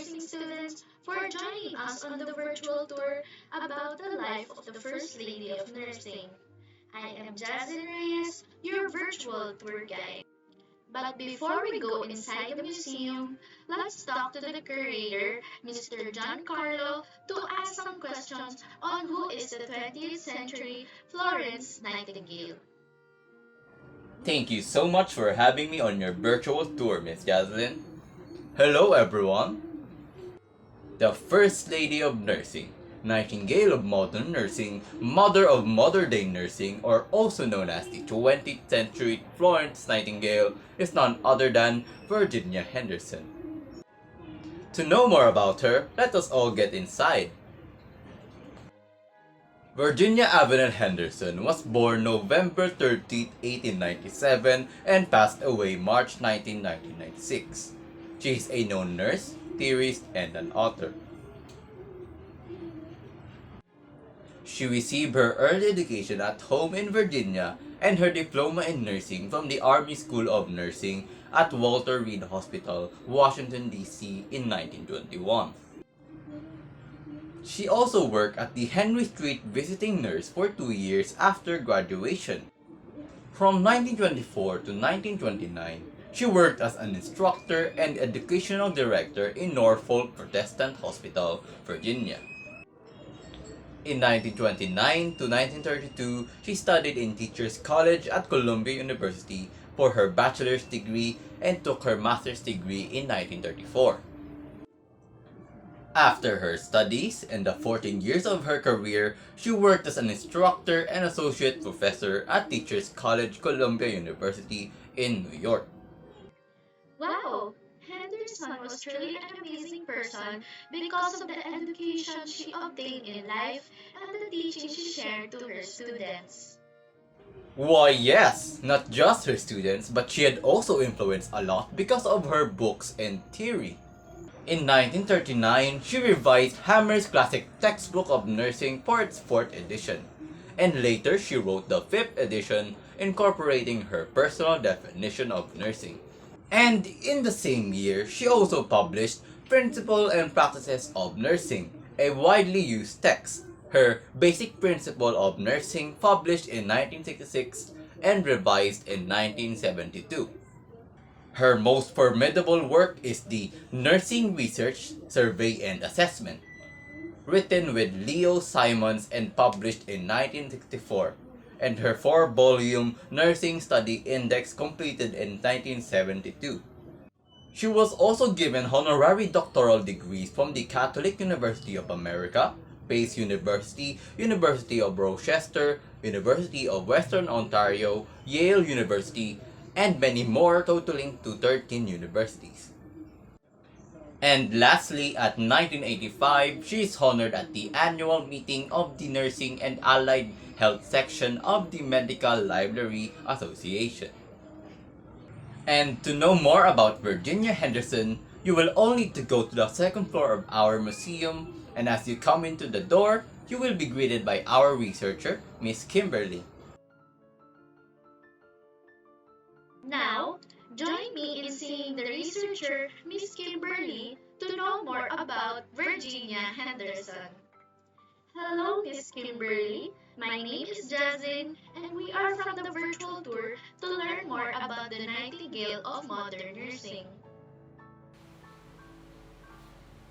nursing students, for joining us on the virtual tour about the life of the First Lady of Nursing. I am Jazzy Reyes, your virtual tour guide. But before we go inside the museum, let's talk to the curator, Mr. Giancarlo, to ask some questions on who is the 20th century Florence Nightingale. Thank you so much for having me on your virtual tour, Miss Jaslyn. Hello, everyone. The First Lady of Nursing, Nightingale of Modern Nursing, Mother of Modern Day Nursing, or also known as the 20th century Florence Nightingale, is none other than Virginia Henderson. To know more about her, let us all get inside. Virginia Avenel Henderson was born November 13, 1897 and passed away March 19, 1996. She is a known nurse, theorist, and an author. She received her early education at home in Virginia and her diploma in nursing from the Army School of Nursing at Walter Reed Hospital, Washington, D.C. in 1921. She also worked at the Henry Street Visiting Nurse for 2 years after graduation. From 1924 to 1929, she worked as an instructor and educational director in Norfolk Protestant Hospital, Virginia. In 1929 to 1932, she studied in Teachers College at Columbia University for her bachelor's degree and took her master's degree in 1934. After her studies and the 14 years of her career, she worked as an instructor and associate professor at Teachers College, Columbia University in New York. Wow! Henderson was truly an amazing person because of the education she obtained in life and the teaching she shared to her students. Why, yes, not just her students, but she had also influenced a lot because of her books and theory. In 1939, she revised Hammer's classic textbook of nursing for its 4th edition, and later she wrote the 5th edition incorporating her personal definition of nursing. And in the same year, she also published Principles and Practices of Nursing, a widely used text, her Basic Principle of Nursing, published in 1966 and revised in 1972. Her most formidable work is the Nursing Research, Survey and Assessment, written with Leo Simons and published in 1964, and her 4-volume Nursing Study Index completed in 1972. She was also given honorary doctoral degrees from the Catholic University of America, Pace University, University of Rochester, University of Western Ontario, Yale University, and many more, totaling to 13 universities. And lastly, at 1985, she is honored at the annual meeting of the Nursing and Allied Health section of the Medical Library Association. And to know more about Virginia Henderson, you will only need to go to the 2nd floor of our museum, and as you come into the door, you will be greeted by our researcher, Miss Kimberly. Now, join me in seeing the researcher, Miss Kimberly, to know more about Virginia Henderson. Hello, Miss Kimberly. My name is Jazin, and we are from the virtual tour to learn more about the Nightingale of Modern Nursing.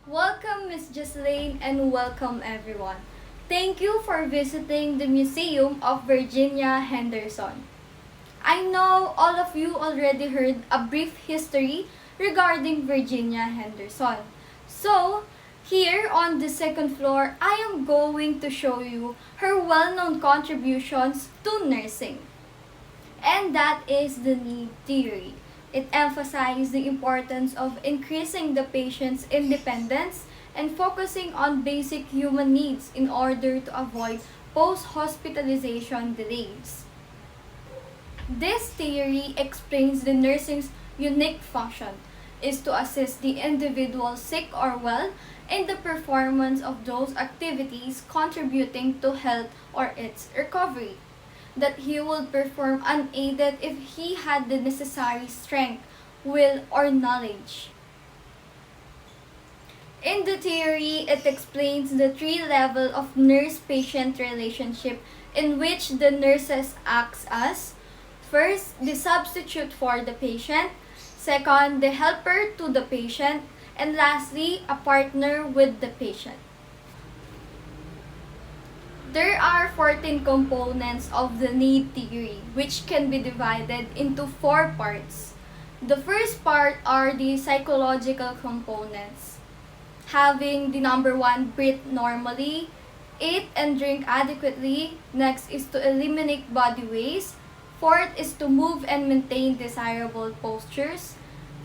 Welcome, Miss Jocelyn, and welcome everyone. Thank you for visiting the Museum of Virginia Henderson. I know all of you already heard a brief history regarding Virginia Henderson. So, here on the 2nd floor, I am going to show you her well-known contributions to nursing. And that is the need theory. It emphasized the importance of increasing the patient's independence and focusing on basic human needs in order to avoid post-hospitalization delays. This theory explains the nursing's unique function is to assist the individual, sick or well, in the performance of those activities contributing to health or its recovery, that he would perform unaided if he had the necessary strength, will, or knowledge. In the theory, it explains the three levels of nurse-patient relationship in which the nurses acts as first, the substitute for the patient, second, the helper to the patient, and lastly, a partner with the patient. There are 14 components of the need theory, which can be divided into 4 parts. The first part are the psychological components. Having the number 1, breathe normally, eat and drink adequately. Next is to eliminate body waste. Fourth is to move and maintain desirable postures.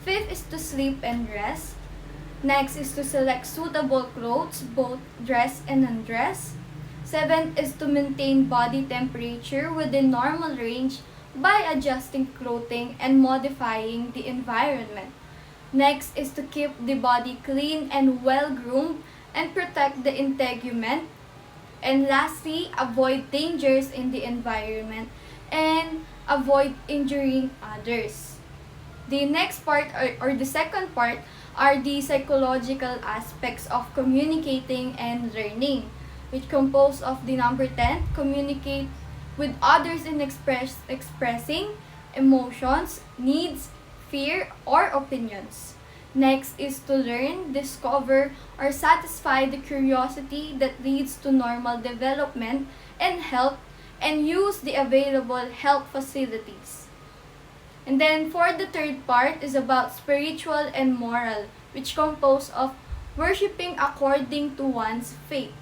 Fifth is to sleep and rest. Next is to select suitable clothes, both dress and undress. Seventh is to maintain body temperature within normal range by adjusting clothing and modifying the environment. Next is to keep the body clean and well groomed and protect the integument. And lastly, avoid dangers in the environment and avoid injuring others. The next part or the second part are the psychological aspects of communicating and learning, which compose of the number 10, communicate with others in expressing emotions, needs, fear, or opinions. Next is to learn, discover, or satisfy the curiosity that leads to normal development and health, and use the available health facilities. And then for the third part is about spiritual and moral, which compose of worshiping according to one's faith.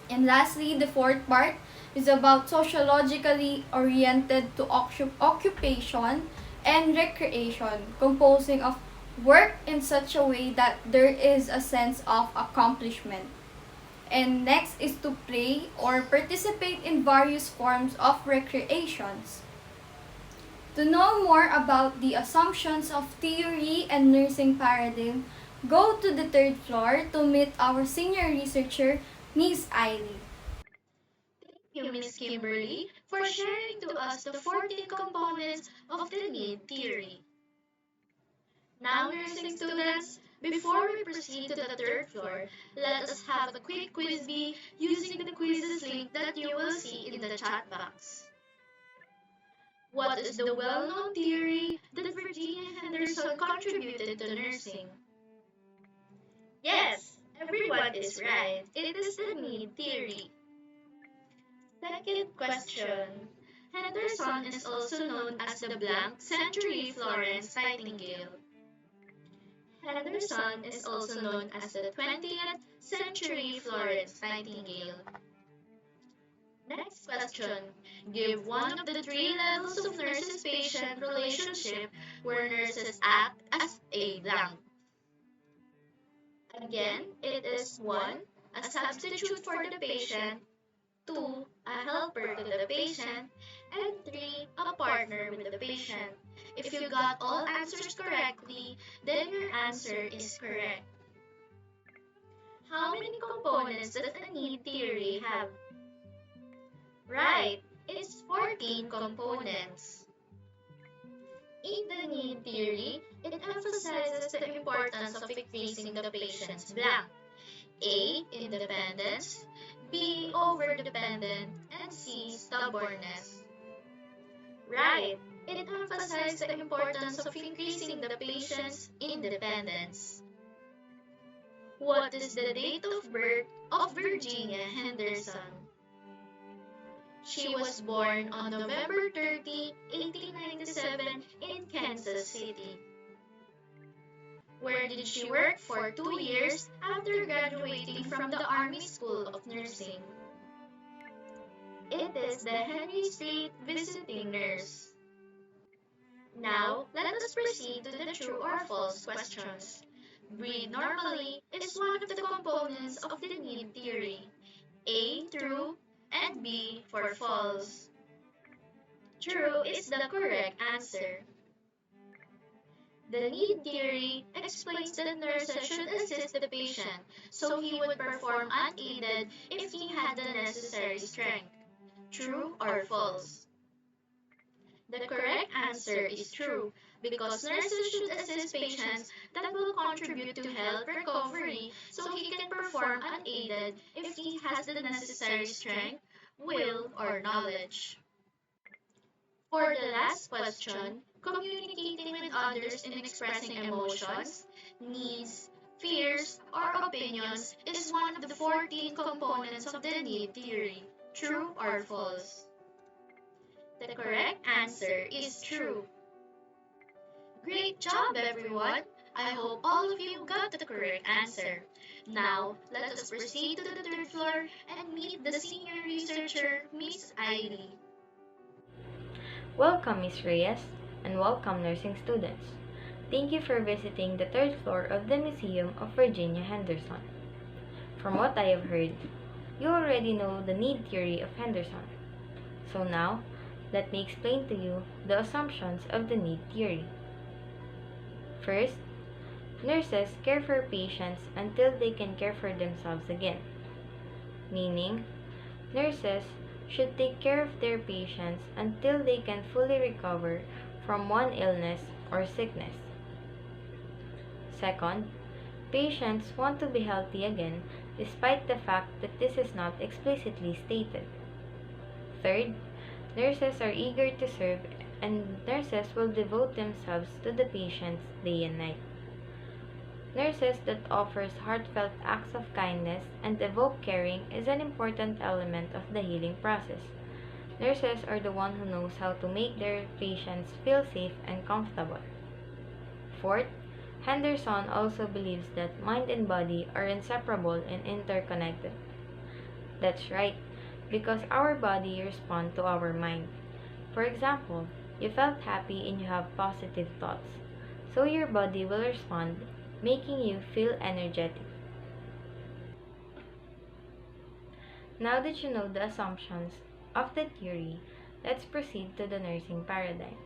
And lastly, the fourth part is about sociologically oriented to occupation and recreation, composing of work in such a way that there is a sense of accomplishment. And next is to play or participate in various forms of recreations. To know more about the assumptions of theory and nursing paradigm, go to the third floor to meet our senior researcher, Miss Eiley. Thank you, Miss Kimberly, for sharing to us the 14 components of the need theory. Now, nursing students, before we proceed to the third floor, let us have a quick quiz bee using the quizzes link that you will see in the chat box. What is the well-known theory that Virginia Henderson contributed to nursing? Yes, everyone is right. It is the need theory. Second question. Henderson is also known as the blank century Florence Nightingale. Henderson is also known as the 20th century Florence Nightingale. Next question. Give one of the 3 levels of nurses-patient relationship where nurses act as a blank. Again, it is 1, a substitute for the patient, 2, a helper to the patient, and 3, a partner with the patient. If you got all answers correctly, then your answer is correct. How many components does a need theory have? Right, it's 14 components. In the need theory, it emphasizes the importance of increasing the patient's blank. A. Independence, B. Overdependent, and C. Stubbornness. Right, it emphasizes the importance of increasing the patient's independence. What is the date of birth of Virginia Henderson? She was born on November 30, 1897 in Kansas City. Where did she work for 2 years after graduating from the Army School of Nursing? It is the Henry Street Visiting Nurse. Now, let us proceed to the true or false questions. Breathe normally is one of the components of the need theory. A. True and B. For false. True is the correct answer. The need theory explains that nurses should assist the patient so he would perform unaided if he had the necessary strength. True or false? The correct answer is true, because nurses should assist patients that will contribute to health recovery so he can perform unaided if he has the necessary strength, will, or knowledge. For the last question, communicating with others and expressing emotions, needs, fears, or opinions is one of the 14 components of the need theory. True or false? The correct answer is true. Great job, everyone! I hope all of you got the correct answer. Now, let us proceed to the third floor and meet the senior researcher, Miss Ailey. Welcome, Ms. Reyes, and welcome, nursing students. Thank you for visiting the third floor of the Museum of Virginia Henderson. From what I have heard, you already know the need theory of Henderson. So now, let me explain to you the assumptions of the need theory. First, nurses care for patients until they can care for themselves again. Meaning, nurses should take care of their patients until they can fully recover from one illness or sickness. Second, patients want to be healthy again despite the fact that this is not explicitly stated. Third, nurses are eager to serve, and nurses will devote themselves to the patients day and night. Nurses that offers heartfelt acts of kindness and evoke caring is an important element of the healing process. Nurses are the one who knows how to make their patients feel safe and comfortable. Fourth, Henderson also believes that mind and body are inseparable and interconnected. That's right, because our body responds to our mind. For example, you felt happy and you have positive thoughts, so your body will respond, making you feel energetic. Now that you know the assumptions of the theory, let's proceed to the nursing paradigm.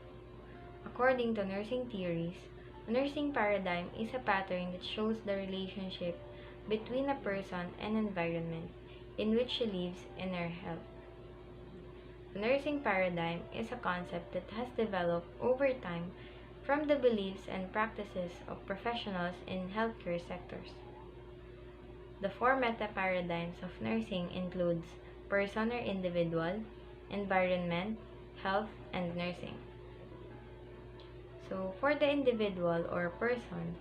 According to nursing theories, a nursing paradigm is a pattern that shows the relationship between a person and environment in which she lives and her health. The nursing paradigm is a concept that has developed over time from the beliefs and practices of professionals in healthcare sectors. The four meta-paradigms of nursing includes person or individual, environment, health, and nursing. So, for the individual or person,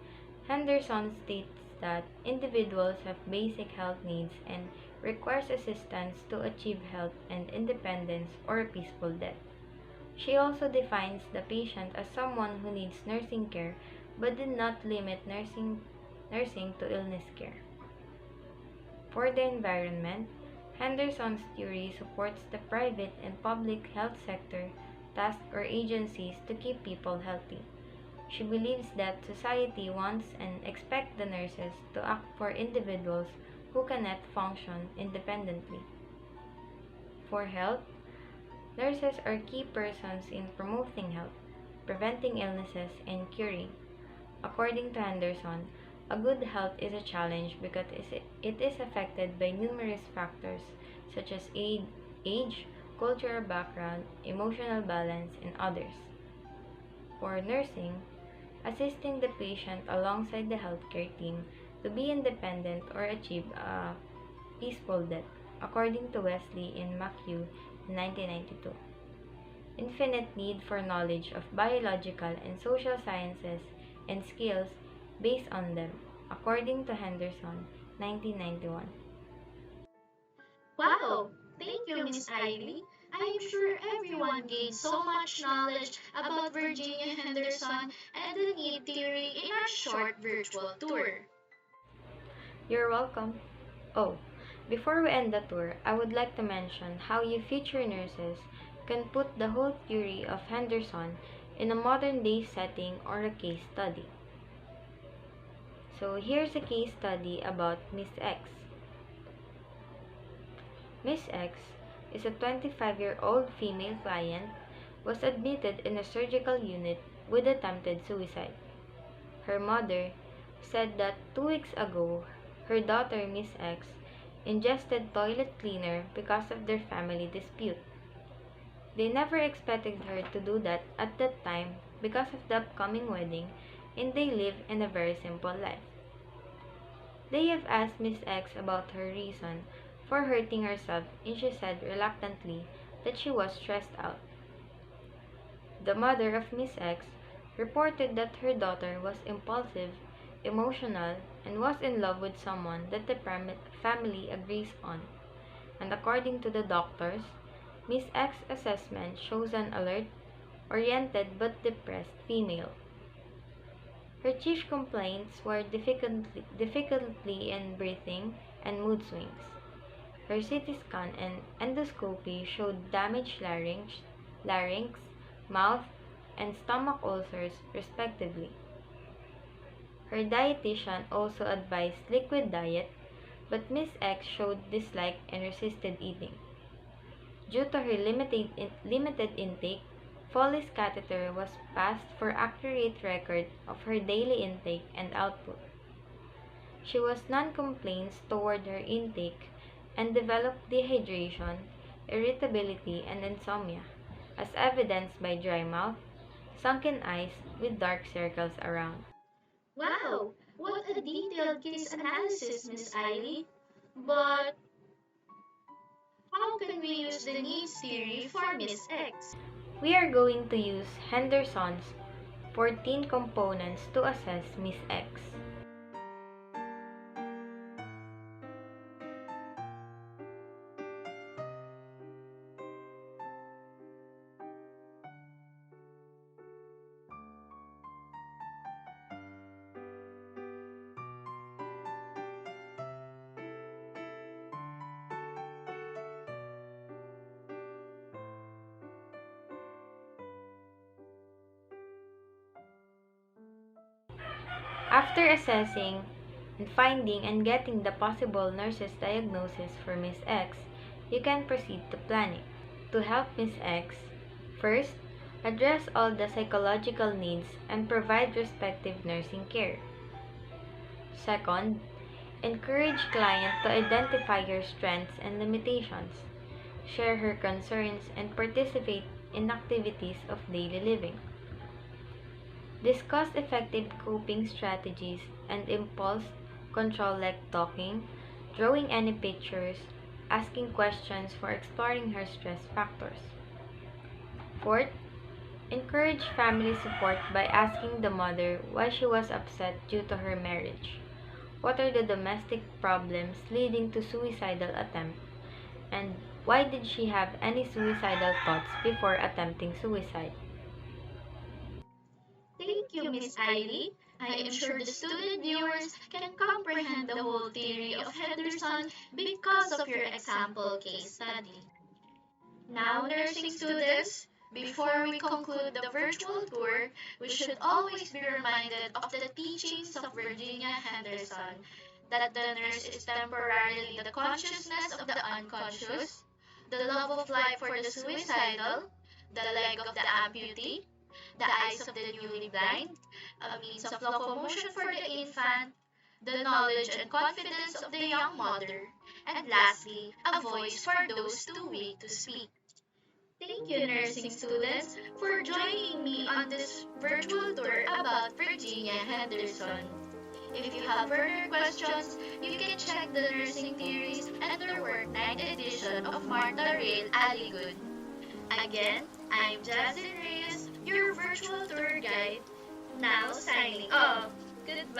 Henderson states that individuals have basic health needs and requires assistance to achieve health and independence or a peaceful death. She also defines the patient as someone who needs nursing care but did not limit nursing to illness care. For the environment, Henderson's theory supports the private and public health sector tasks or agencies to keep people healthy. She believes that society wants and expects the nurses to act for individuals who cannot function independently. For health, nurses are key persons in promoting health, preventing illnesses, and curing. According to Henderson, a good health is a challenge because it is affected by numerous factors such as age, cultural background, emotional balance, and others. For nursing, assisting the patient alongside the healthcare team to be independent or achieve a peaceful death, according to Wesley and McHugh in 1992. Infinite need for knowledge of biological and social sciences and skills based on them, according to Henderson, 1991. Wow! Thank you, Miss Ivy. I am sure everyone gained so much knowledge about Virginia Henderson and the need theory in our short virtual tour. You're welcome. Oh, before we end the tour, I would like to mention how you future nurses can put the whole theory of Henderson in a modern day setting or a case study. So here's a case study about Miss X. Miss X is a 25-year-old female client was admitted in a surgical unit with attempted suicide. Her mother said that 2 weeks ago, her daughter Miss X ingested toilet cleaner because of their family dispute. They never expected her to do that at that time because of the upcoming wedding, and they live in a very simple life. They have asked Miss X about her reason for hurting herself, and she said reluctantly that she was stressed out. The mother of Miss X reported that her daughter was impulsive, emotional, and was in love with someone that the family agrees on. And according to the doctors, Miss X's assessment shows an alert, oriented but depressed female. Her chief complaints were difficulty in breathing and mood swings. Her CT scan and endoscopy showed damaged larynx, mouth, and stomach ulcers, respectively. Her dietitian also advised liquid diet, but Miss X showed dislike and resisted eating. Due to her limited intake, Foley's catheter was passed for accurate record of her daily intake and output. She was non-complaints toward her intake and developed dehydration, irritability, and insomnia, as evidenced by dry mouth, sunken eyes with dark circles around. Wow, what a detailed case analysis, Miss Eiley. But how can we use the needs theory for Miss X? We are going to use Henderson's 14 components to assess Miss X. After assessing and finding and getting the possible nurse's diagnosis for Miss X, you can proceed to planning. To help Miss X, first, address all the psychological needs and provide respective nursing care. Second, encourage client to identify her strengths and limitations, share her concerns, and participate in activities of daily living. Discuss effective coping strategies and impulse control like talking, drawing any pictures, asking questions for exploring her stress factors. Fourth, encourage family support by asking the mother why she was upset due to her marriage. What are the domestic problems leading to suicidal attempt? And why did she have any suicidal thoughts before attempting suicide? Thank you, Miss Eiley. I am sure the student viewers can comprehend the whole theory of Henderson because of your example case study. Now, nursing students, before we conclude the virtual tour, we should always be reminded of the teachings of Virginia Henderson, that the nurse is temporarily the consciousness of the unconscious, the love of life for the suicidal, the leg of the amputee, the eyes of the newly blind, a means of locomotion for the infant, the knowledge and confidence of the young mother, and lastly, a voice for those too weak to speak. Thank you, nursing students, for joining me on this virtual tour about Virginia Henderson. If you have further questions, you can check the nursing theories and their work 9th edition of Martha Rail Aligood. Again, I'm Jazzy Reyes, your virtual tour guide, now signing off. Goodbye.